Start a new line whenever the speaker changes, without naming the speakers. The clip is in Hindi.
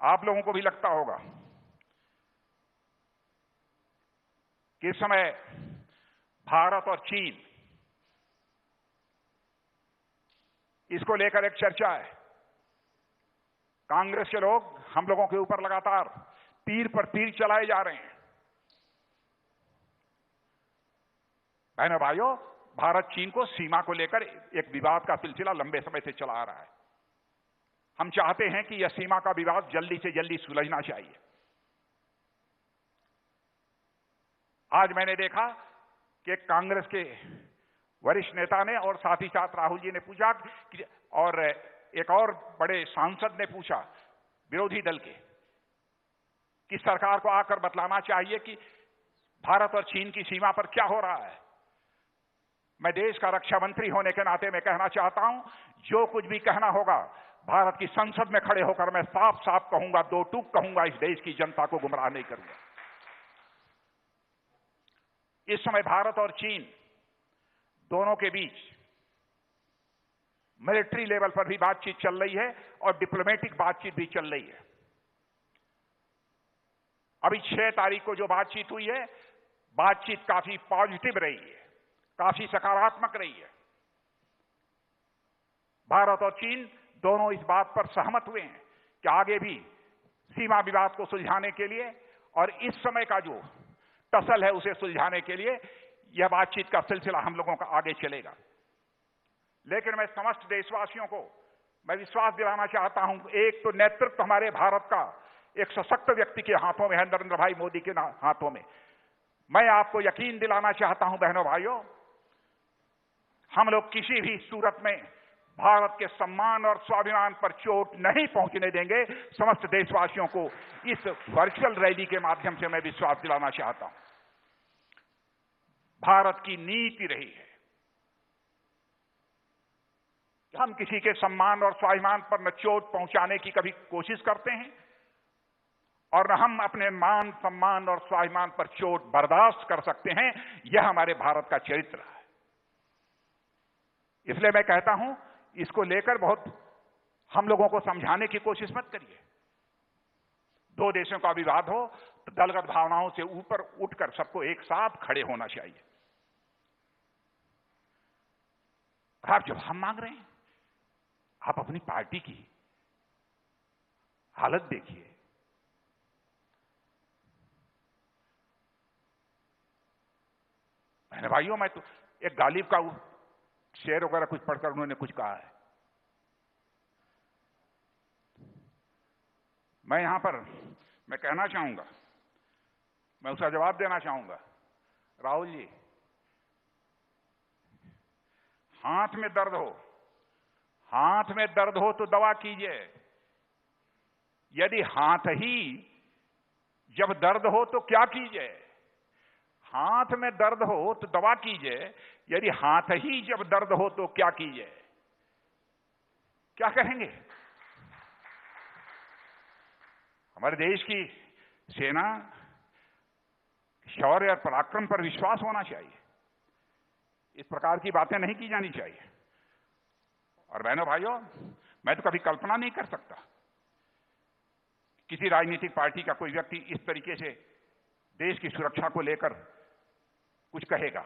आप लोगों को भी लगता होगा कि इस समय भारत और चीन, इसको लेकर एक चर्चा है। कांग्रेस के लोग हम लोगों के ऊपर लगातार तीर पर तीर चलाए जा रहे हैं। बहनों भाइयों, भारत चीन को सीमा को लेकर एक विवाद का सिलसिला लंबे समय से चला आ रहा है। हम चाहते हैं कि यह सीमा का विवाद जल्दी से जल्दी सुलझना चाहिए। आज मैंने देखा कि कांग्रेस के वरिष्ठ नेता ने और साथ ही साथ राहुल जी ने पूछा कि, और एक और बड़े सांसद ने पूछा विरोधी दल के, कि सरकार को आकर बतलाना चाहिए कि भारत और चीन की सीमा पर क्या हो रहा है। मैं देश का रक्षा मंत्री होने के नाते मैं कहना चाहता हूं, जो कुछ भी कहना होगा भारत की संसद में खड़े होकर मैं साफ साफ कहूंगा, दो टूक कहूंगा, इस देश की जनता को गुमराह नहीं करूंगा। इस समय भारत और चीन दोनों के बीच मिलिट्री लेवल पर भी बातचीत चल रही है और डिप्लोमेटिक बातचीत भी चल रही है। अभी 6 तारीख को जो बातचीत हुई है, बातचीत काफी पॉजिटिव रही है, काफी सकारात्मक रही है। भारत और चीन दोनों इस बात पर सहमत हुए हैं कि आगे भी सीमा विवाद को सुलझाने के लिए और इस समय का जो टसल है उसे सुलझाने के लिए यह बातचीत का सिलसिला हम लोगों का आगे चलेगा। लेकिन मैं समस्त देशवासियों को मैं विश्वास दिलाना चाहता हूं, एक तो नेतृत्व हमारे भारत का एक सशक्त व्यक्ति के हाथों में है, नरेंद्र भाई मोदी के हाथों में। मैं आपको यकीन दिलाना चाहता हूं बहनों भाइयों, हम लोग किसी भी सूरत में भारत के सम्मान और स्वाभिमान पर चोट नहीं पहुंचने देंगे। समस्त देशवासियों को इस वर्चुअल रैली के माध्यम से मैं विश्वास दिलाना चाहता हूं। भारत की नीति रही है कि हम किसी के सम्मान और स्वाभिमान पर न चोट पहुंचाने की कभी कोशिश करते हैं और न हम अपने मान सम्मान और स्वाभिमान पर चोट बर्दाश्त कर सकते हैं। यह हमारे भारत का चरित्र है। इसलिए मैं कहता हूं, इसको लेकर बहुत हम लोगों को समझाने की कोशिश मत करिए। दो देशों का विवाद हो तो दलगत भावनाओं से ऊपर उठकर सबको एक साथ खड़े होना चाहिए। आप जब हम मांग रहे हैं, आप अपनी पार्टी की हालत देखिए। बहन भाइयों, मैं तो एक गालिब का शेर वगैरह कुछ पढ़कर उन्होंने कुछ कहा है। मैं यहां पर मैं कहना चाहूंगा, मैं उसका जवाब देना चाहूंगा, राहुल जी, हाथ में दर्द हो तो दवा कीजिए। यदि हाथ ही जब दर्द हो तो क्या कीजिए? हाथ में दर्द हो तो दवा कीजिए, यदि हाथ ही जब दर्द हो तो क्या कीजिए? क्या कहेंगे? हमारे देश की सेना शौर्य और पराक्रम पर विश्वास होना चाहिए। इस प्रकार की बातें नहीं की जानी चाहिए। और बहनों भाइयों, मैं तो कभी कल्पना नहीं कर सकता किसी राजनीतिक पार्टी का कोई व्यक्ति इस तरीके से देश की सुरक्षा को लेकर कुछ कहेगा।